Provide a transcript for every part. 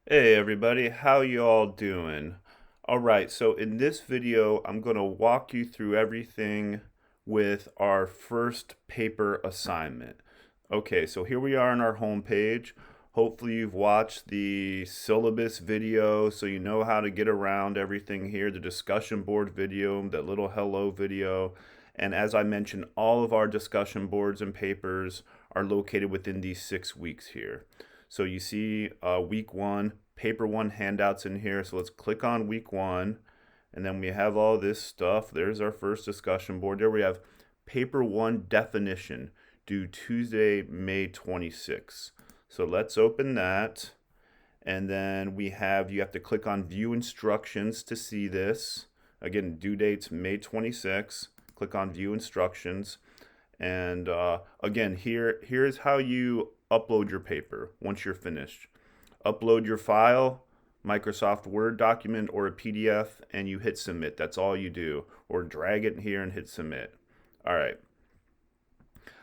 Hey everybody, how you all doing? All right, so in this video, I'm going to walk you through everything with our first paper assignment. Okay, so here we are on our home page. Hopefully you've watched the syllabus video so you know how to get around everything here, the discussion board video, that little hello video. And as I mentioned, all of our discussion boards and papers are located within these 6 weeks here. So you see week one, paper one handouts in here. So let's click on week one. And then we have all this stuff. There's our first discussion board. There we have paper one definition due Tuesday, May 26th. So let's open that. And then you have to click on view instructions to see this. Again, due date's May 26th. Click on view instructions. And again, here's how you upload your paper once you're finished. Upload your file, Microsoft Word document or a PDF, and you hit submit. That's all you do. Or drag it in here and hit submit. All right.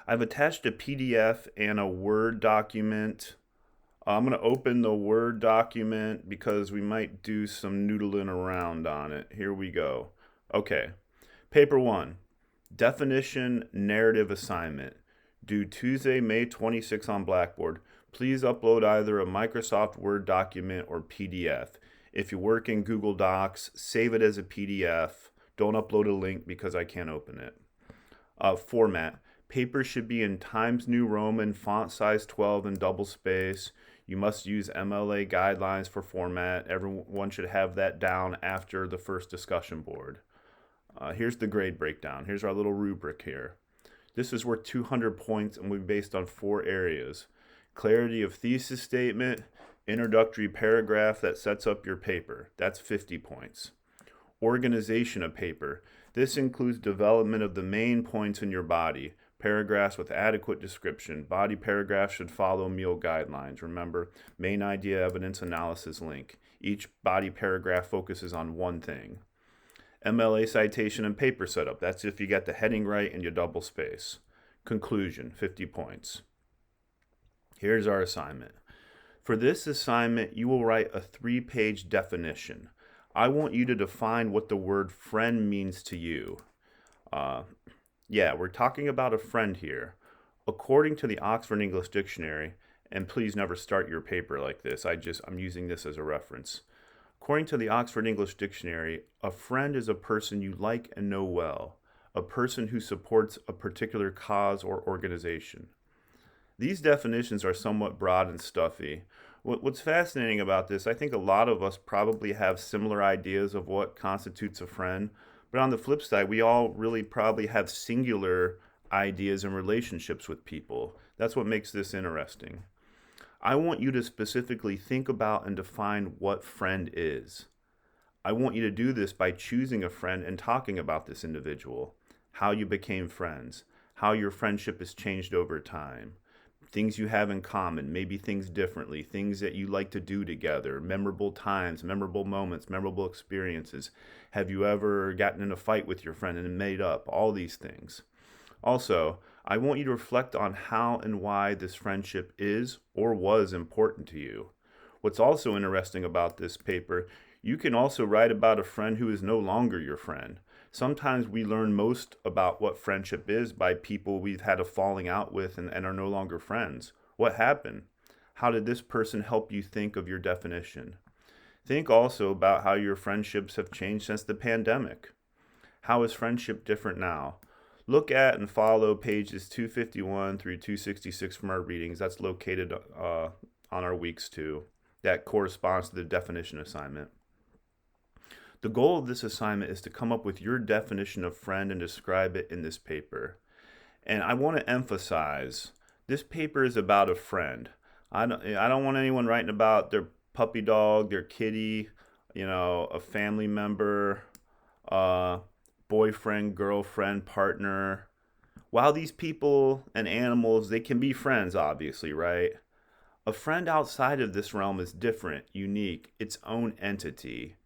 I've attached a PDF and a Word document. I'm going to open the Word document because we might do some noodling around on it. Here we go. Okay. Paper one. Definition narrative assignment. Due Tuesday, May 26 on Blackboard. Please upload either a Microsoft Word document or PDF. If you work in Google Docs, save it as a PDF. Don't upload a link because I can't open it. Format. Paper should be in Times New Roman, font size 12 and double space. You must use MLA guidelines for format. Everyone should have that down after the first discussion board. Here's the grade breakdown. Here's our little rubric here. This is worth 200 points and will be based on 4 areas. Clarity of thesis statement, introductory paragraph that sets up your paper. That's 50 points. Organization of paper. This includes development of the main points in your body. Paragraphs with adequate description. Body paragraphs should follow Meal guidelines. Remember, main idea, evidence, analysis, link. Each body paragraph focuses on one thing. MLA citation and paper setup. That's if you get the heading right and you double space. Conclusion, 50 points. Here's our assignment. For this assignment, you will write a 3-page definition. I want you to define what the word friend means to you. We're talking about a friend here. According to the Oxford English Dictionary, and please never start your paper like this, I'm using this as a reference. According to the Oxford English Dictionary, a friend is a person you like and know well, a person who supports a particular cause or organization. These definitions are somewhat broad and stuffy. What's fascinating about this, I think a lot of us probably have similar ideas of what constitutes a friend, but on the flip side, we all really probably have singular ideas and relationships with people. That's what makes this interesting. I want you to specifically think about and define what friend is. I want you to do this by choosing a friend and talking about this individual, how you became friends, how your friendship has changed over time, things you have in common, maybe things differently, things that you like to do together, memorable times, memorable moments, memorable experiences. Have you ever gotten in a fight with your friend and made up? All these things. Also, I want you to reflect on how and why this friendship is or was important to you. What's also interesting about this paper, you can also write about a friend who is no longer your friend. Sometimes we learn most about what friendship is by people we've had a falling out with and are no longer friends. What happened? How did this person help you think of your definition? Think also about how your friendships have changed since the pandemic. How is friendship different now? Look at and follow pages 251 through 266 from our readings. That's located on our weeks too. That corresponds to the definition assignment. The goal of this assignment is to come up with your definition of friend and describe it in this paper. And I want to emphasize, this paper is about a friend. I don't want anyone writing about their puppy dog, their kitty, a family member, boyfriend, girlfriend, partner. While these people and animals, they can be friends, obviously, right? A friend outside of this realm is different, unique, its own entity.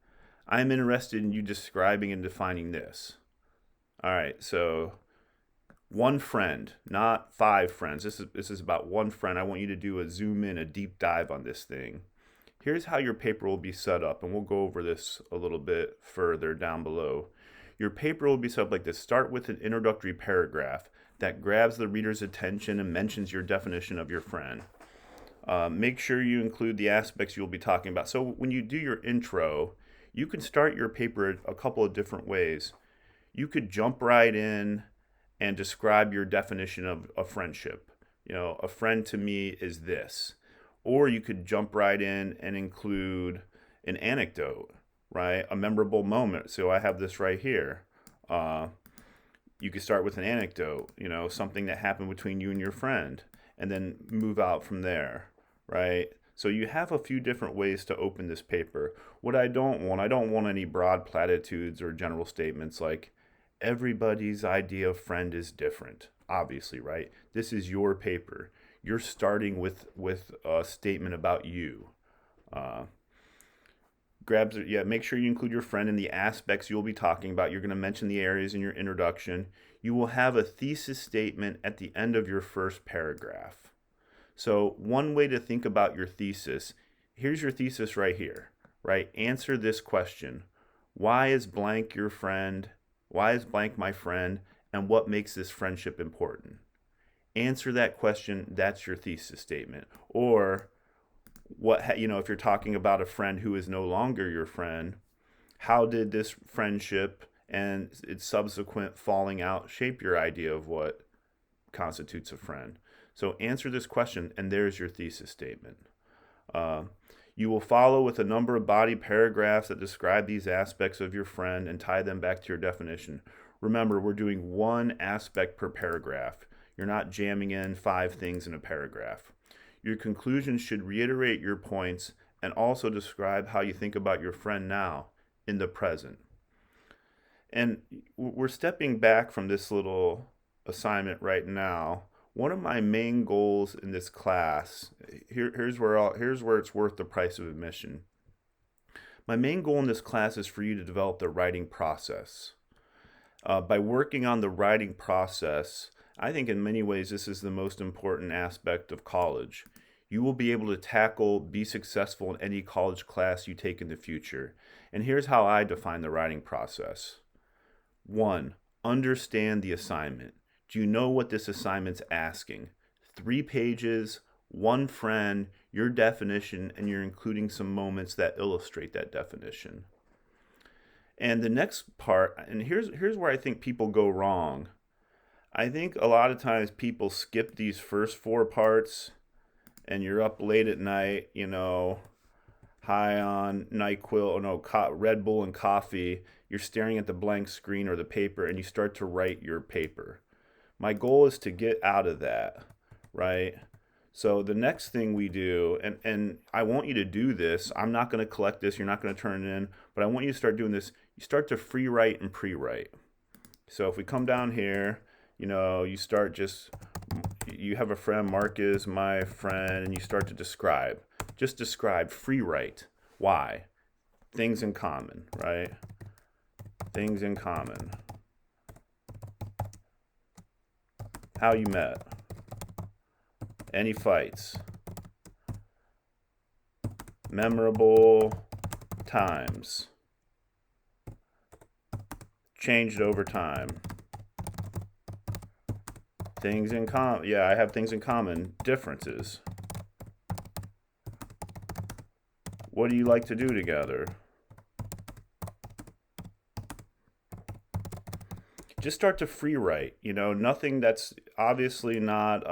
I am interested in you describing and defining this. All right, so one friend, not 5 friends. This is about one friend. I want you to do a zoom in, a deep dive on this thing. here's how your paper will be set up, and we'll go over this a little bit further down below. Your paper will be set up like this. Start with an introductory paragraph that grabs the reader's attention and mentions your definition of your friend. Make sure you include the aspects you'll be talking about. So when you do your intro, you can start your paper a couple of different ways. You could jump right in and describe your definition of a friendship. A friend to me is this. Or you could jump right in and include an anecdote, right? A memorable moment. So I have this right here. You could start with an anecdote, something that happened between you and your friend, and then move out from there, right? So you have a few different ways to open this paper. What I don't want any broad platitudes or general statements like everybody's idea of friend is different. Obviously, right? This is your paper. You're starting with a statement about you. Make sure you include your friend in the aspects you'll be talking about. You're going to mention the areas in your introduction. You will have a thesis statement at the end of your first paragraph. So one way to think about your thesis, here's your thesis right here, right? Answer this question. Why is blank your friend? Why is blank my friend? And what makes this friendship important? Answer that question. That's your thesis statement. Or if you're talking about a friend who is no longer your friend, how did this friendship and its subsequent falling out shape your idea of what constitutes a friend? So answer this question, and there's your thesis statement. You will follow with a number of body paragraphs that describe these aspects of your friend and tie them back to your definition. Remember, we're doing one aspect per paragraph. You're not jamming in 5 things in a paragraph. Your conclusion should reiterate your points and also describe how you think about your friend now, in the present. And we're stepping back from this little assignment right now. One of my main goals in this class, here's where it's worth the price of admission. My main goal in this class is for you to develop the writing process. By working on the writing process, I think in many ways this is the most important aspect of college. You will be able to be successful in any college class you take in the future. And here's how I define the writing process. 1, understand the assignment. Do you know what this assignment's asking? 3 pages, 1 friend, your definition, and you're including some moments that illustrate that definition. And the next part, and here's where I think people go wrong. I think a lot of times people skip these first 4 parts, and you're up late at night, high on NyQuil, Red Bull and coffee. You're staring at the blank screen or the paper, and you start to write your paper. My goal is to get out of that, right? So the next thing we do, and I want you to do this. I'm not going to collect this. You're not going to turn it in, but I want you to start doing this. You start to free write and pre-write. So if we come down here, you have a friend, Mark is my friend, and you start to describe. Just describe, free write. Why? Things in common, right? Things in common. How you met. Any fights. Memorable times. Changed over time. Things in common. Yeah, I have things in common. Differences. What do you like to do together? Just start to free write. Nothing that's obviously not,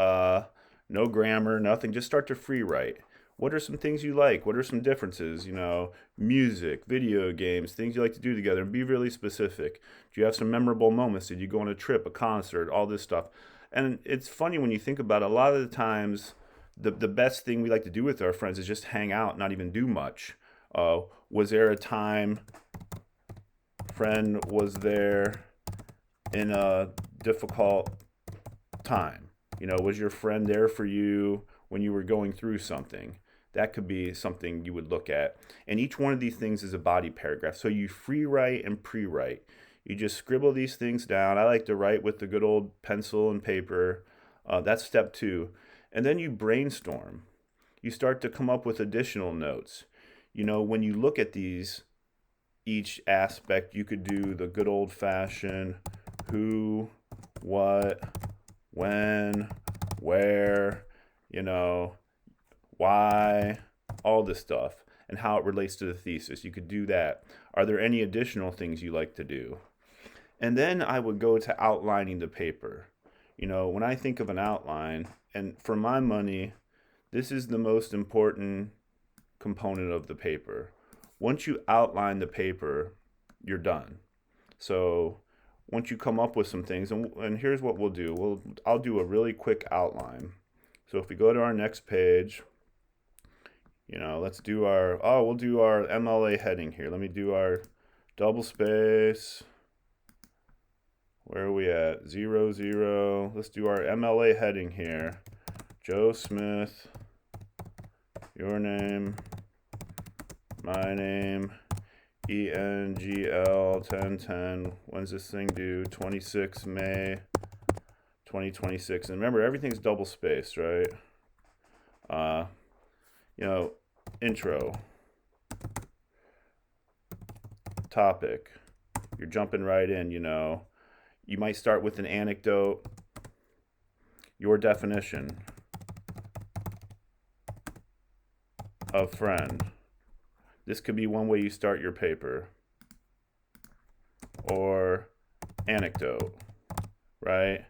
no grammar, nothing. Just start to free write. What are some things you like? What are some differences? Music, video games, things you like to do together. And be really specific. Do you have some memorable moments? Did you go on a trip, a concert, all this stuff? And it's funny when you think about it, a lot of the times, the best thing we like to do with our friends is just hang out, not even do much. Was there a time friend was there in a difficult time? Was your friend there for you when you were going through something? That could be something you would look at. And each one of these things is a body paragraph. So you free write and pre-write. You just scribble these things down. I like to write with the good old pencil and paper. That's step 2. And then you brainstorm. You start to come up with additional notes. when you look at each aspect, you could do the good old fashioned who, what, when, where, why, all this stuff, and how it relates to the thesis. You could do that. Are there any additional things you like to do? And then I would go to outlining the paper. When I think of an outline, and for my money, this is the most important component of the paper. Once you outline the paper, you're done. So once you come up with some things, and here's what we'll do. I'll do a really quick outline. So if we go to our next page, let's do we'll do our MLA heading here. Let me do our double space. Where are we at? 0, 0. Let's do our MLA heading here. Joe Smith, your name, my name, ENGL 1010. When's this thing due? 26 May 2026. And remember, everything's double spaced, right? Intro, topic. You're jumping right in, You might start with an anecdote, your definition of friend. This could be one way you start your paper. Or anecdote, right?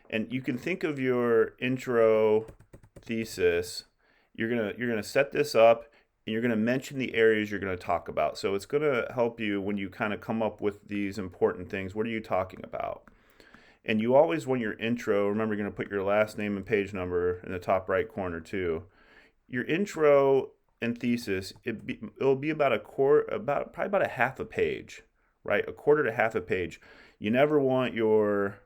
And you can think of your intro thesis. You're gonna set this up, and you're gonna mention the areas you're gonna talk about. So it's gonna help you when you kind of come up with these important things. What are you talking about? And you always, when your intro, remember, you're gonna put your last name and page number in the top right corner too. Your intro and thesis, it'll be about probably about a half a page, right? A quarter to half a page. You never want your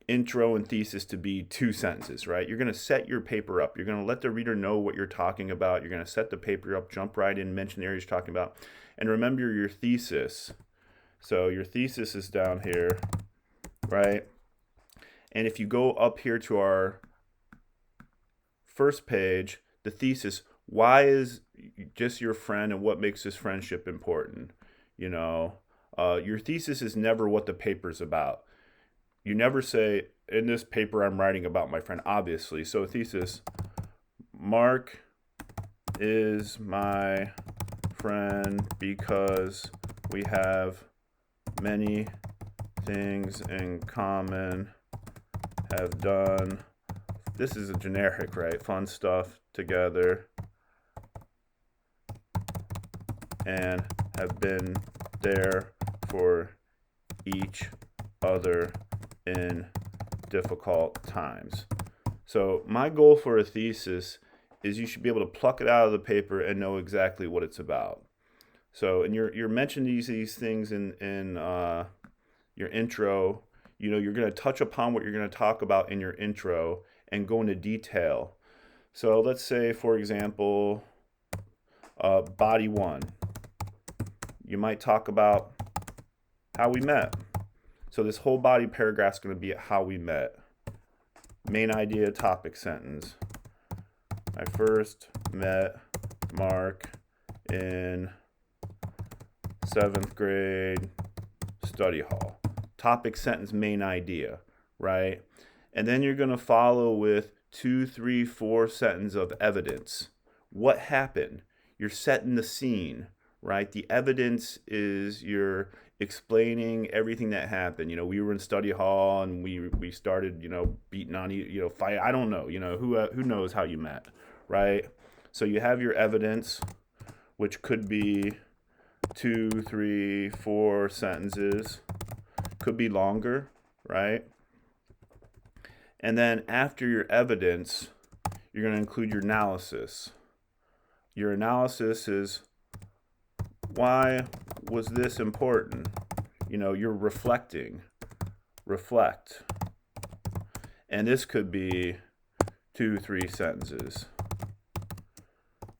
intro and thesis to be 2 sentences, right? You're going to set your paper up. You're going to let the reader know what you're talking about. You're going to set the paper up, jump right in, mention the areas you're talking about. And remember your thesis. So your thesis is down here, right? And if you go up here to our first page, the thesis, why is just your friend and what makes this friendship important? Your thesis is never what the paper's about. You never say, in this paper I'm writing about my friend, obviously. So a thesis, Mark is my friend because we have many things in common, have done, this is a generic, right? Fun stuff together, and have been there for each other in difficult times. So my goal for a thesis is you should be able to pluck it out of the paper and know exactly what it's about. So, and you're mentioning these things in your intro. You're going to touch upon what you're going to talk about in your intro and go into detail. So let's say, for example, body 1. You might talk about how we met. So this whole body paragraph is going to be how we met. Main idea, topic sentence. I first met Mark in 7th grade study hall. Topic sentence, main idea, right? And then you're going to follow with 2, 3, 4 sentences of evidence. What happened? You're setting the scene, right? The evidence is you're explaining everything that happened. We were in study hall and we started, beating on fight. I don't know, who knows how you met, right? So you have your evidence, which could be 2, 3, 4 sentences, could be longer, right? And then after your evidence, you're going to include your analysis. Your analysis is, why was this important? You're reflecting. Reflect. And this could be 2, 3 sentences,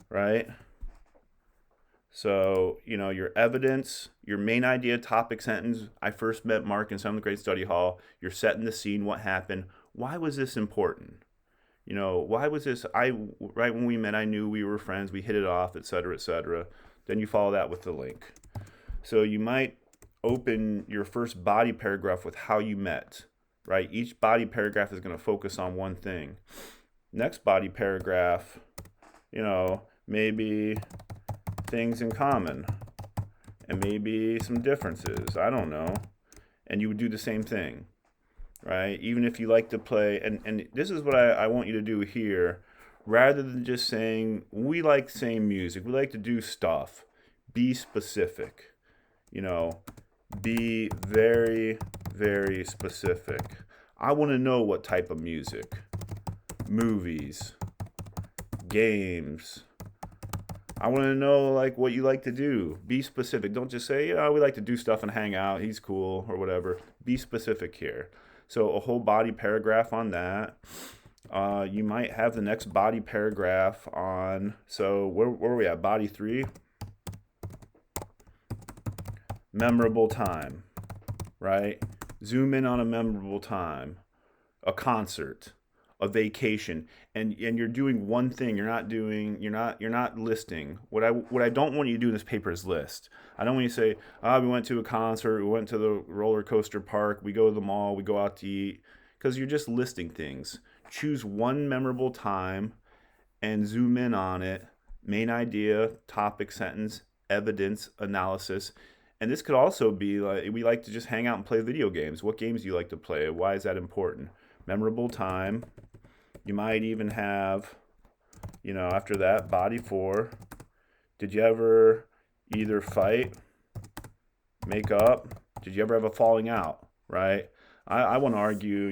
right? So, your evidence, your main idea, topic sentence, I first met Mark in 7th grade study hall. You're setting the scene, what happened. Why was this important? Why was this? Right when we met, I knew we were friends. We hit it off, et cetera, et cetera. Then you follow that with the link. So you might open your first body paragraph with how you met, right? Each body paragraph is going to focus on one thing. Next body paragraph, maybe things in common and maybe some differences. I don't know. And you would do the same thing, right? Even if you like to play, and this is what I want you to do here, rather than just saying, we like the same music, we like to do stuff, be specific, be very, very specific. I want to know what type of music, movies, games. I want to know what you like to do. Be specific. Don't just say, we like to do stuff and hang out. He's cool or whatever. Be specific here. So a whole body paragraph on that. You might have the next body paragraph on, so where are we at? Body 3. Memorable time, right? Zoom in on a memorable time, a concert, a vacation, and you're doing one thing. You're not listing. What I don't want you to do in this paper is list. I don't want you to say, we went to a concert, we went to the roller coaster park, we go to the mall, we go out to eat, because you're just listing things. Choose one memorable time and zoom in on it. Main idea, topic, sentence, evidence, analysis. And this could also be we like to just hang out and play video games. What games do you like to play? Why is that important? Memorable time. You might even have, after that, body 4. Did you ever either fight, make up? Did you ever have a falling out, right? I want to argue,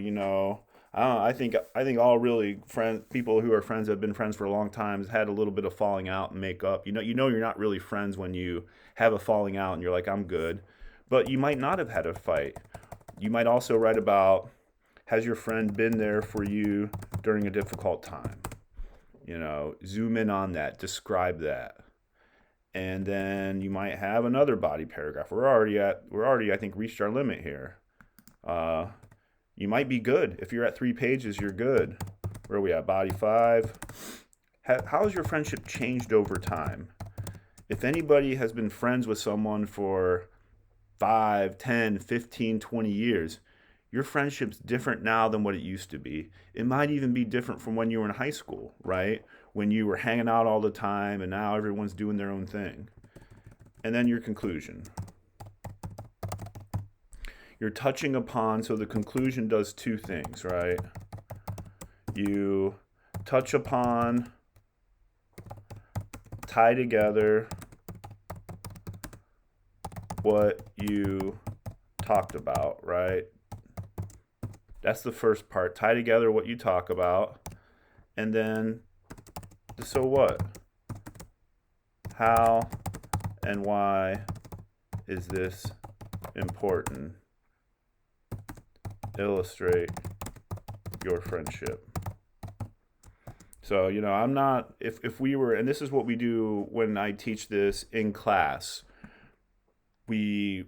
I think all really people who are friends have been friends for a long time has had a little bit of falling out and make up. You're not really friends when you have a falling out and you're like, I'm good. But you might not have had a fight. You might also write about, has your friend been there for you during a difficult time? Zoom in on that, describe that. And then you might have another body paragraph. We're already I think reached our limit here. You might be good. If you're at 3 pages, you're good. Where are we at? Body 5. How has your friendship changed over time? If anybody has been friends with someone for 5, 10, 15, 20 years, your friendship's different now than what it used to be. It might even be different from when you were in high school, right? When you were hanging out all the time and now everyone's doing their own thing. And then your conclusion. You're touching upon, so the conclusion does 2 things, right? You touch upon, tie together what you talked about, right? That's the first part. Tie together what you talk about. And then, so what? How and why is this important? Illustrate your friendship. So, I'm not, if we were, and this is what we do when I teach this in class, we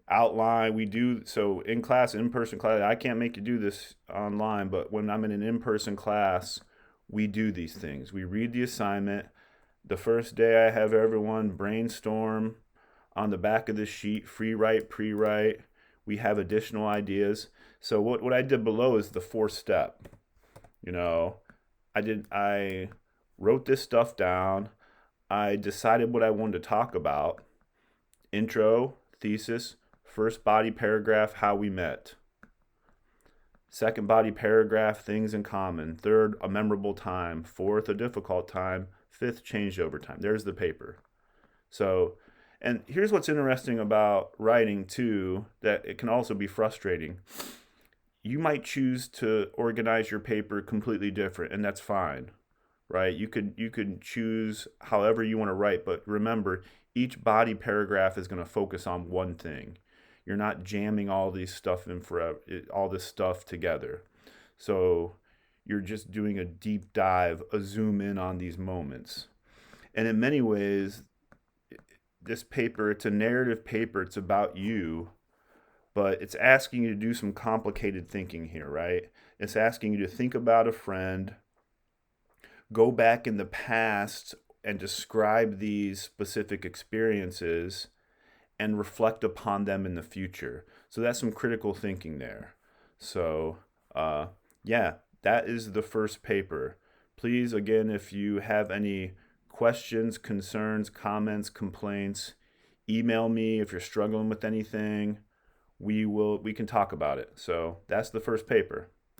outline, so in class, in-person class, I can't make you do this online, but when I'm in an in-person class, we do these things. We read the assignment. The first day I have everyone brainstorm on the back of the sheet, free write, pre-write. We have additional ideas. So what I did below is the 4th step. I wrote this stuff down. I decided what I wanted to talk about. Intro, thesis, first body paragraph, how we met. Second body paragraph, things in common. Third, a memorable time. Fourth, a difficult time. Fifth, changed over time. There's the paper. So, and here's what's interesting about writing too, that it can also be frustrating. You might choose to organize your paper completely different, and that's fine, right? You could choose however you want to write, but remember, each body paragraph is going to focus on one thing. You're not jamming all this stuff together. So you're just doing a deep dive, a zoom in on these moments. And in many ways, this paper, it's a narrative paper. It's about you, but it's asking you to do some complicated thinking here, right? It's asking you to think about a friend, go back in the past and describe these specific experiences and reflect upon them in the future. So that's some critical thinking there. So, yeah, that is the first paper. Please, again, if you have any questions, concerns, comments, complaints, email me if you're struggling with anything. We can talk about it. So that's the first paper.